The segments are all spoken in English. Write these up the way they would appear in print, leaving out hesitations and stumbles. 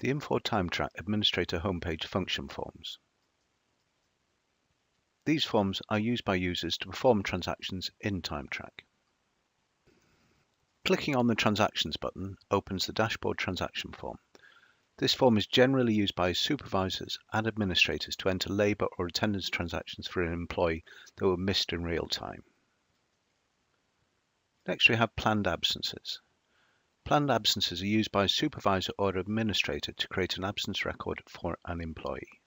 The Infor TimeTrack Administrator homepage function forms. These forms are used by users to perform transactions in TimeTrack. Clicking on the Transactions button opens the dashboard transaction form. This form is generally used by supervisors and administrators to enter labour or attendance transactions for an employee that were missed in real time. Next, we have planned absences. Planned absences are used by a supervisor or administrator to create an absence record for an employee.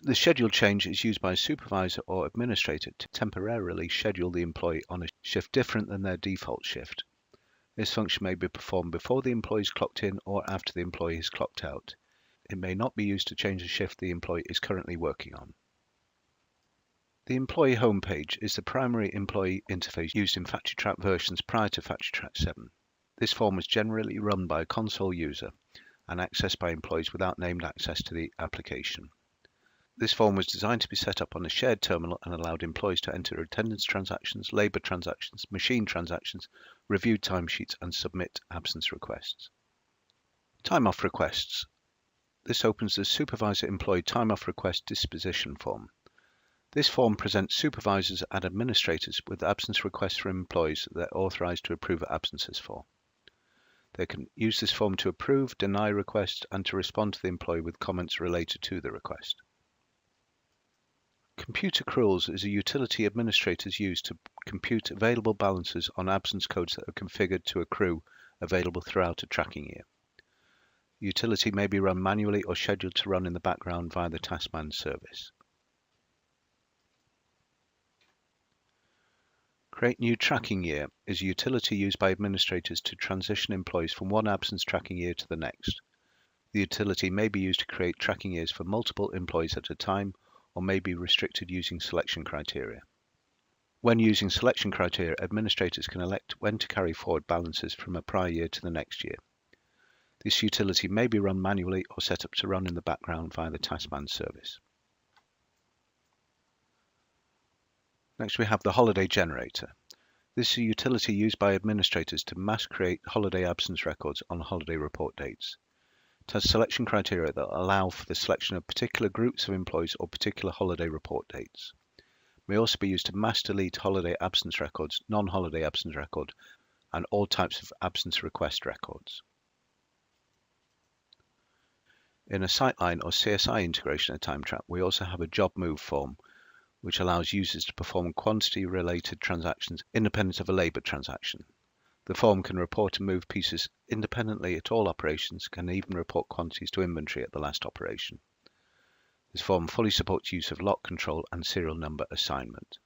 The schedule change is used by a supervisor or administrator to temporarily schedule the employee on a shift different than their default shift. This function may be performed before the employee is clocked in or after the employee is clocked out. It may not be used to change the shift the employee is currently working on. The employee homepage is the primary employee interface used in FactoryTrack versions prior to FactoryTrack 7. This form was generally run by a console user and accessed by employees without named access to the application. This form was designed to be set up on a shared terminal and allowed employees to enter attendance transactions, labour transactions, machine transactions, review timesheets, and submit absence requests. Time off requests. This opens the supervisor employee time off request disposition form. This form presents supervisors and administrators with absence requests from employees that they're authorised to approve absences for. They can use this form to approve, deny requests, and to respond to the employee with comments related to the request. Computer Krolls is a utility administrators use to compute available balances on absence codes that are configured to accrue available throughout a tracking year. The utility may be run manually or scheduled to run in the background via the Taskman service. Create New Tracking Year is a utility used by administrators to transition employees from one absence tracking year to the next. The utility may be used to create tracking years for multiple employees at a time or may be restricted using selection criteria. When using selection criteria, administrators can elect when to carry forward balances from a prior year to the next year. This utility may be run manually or set up to run in the background via the Taskman service. Next, we have the Holiday Generator. This is a utility used by administrators to mass create holiday absence records on holiday report dates. It has selection criteria that allow for the selection of particular groups of employees or particular holiday report dates. It may also be used to mass delete holiday absence records, non-holiday absence record, and all types of absence request records. In a Sightline or CSI integration of TimeTrack, we also have a job move form, which allows users to perform quantity-related transactions independent of a labour transaction. The form can report and move pieces independently at all operations, can even report quantities to inventory at the last operation. This form fully supports use of lot control and serial number assignment.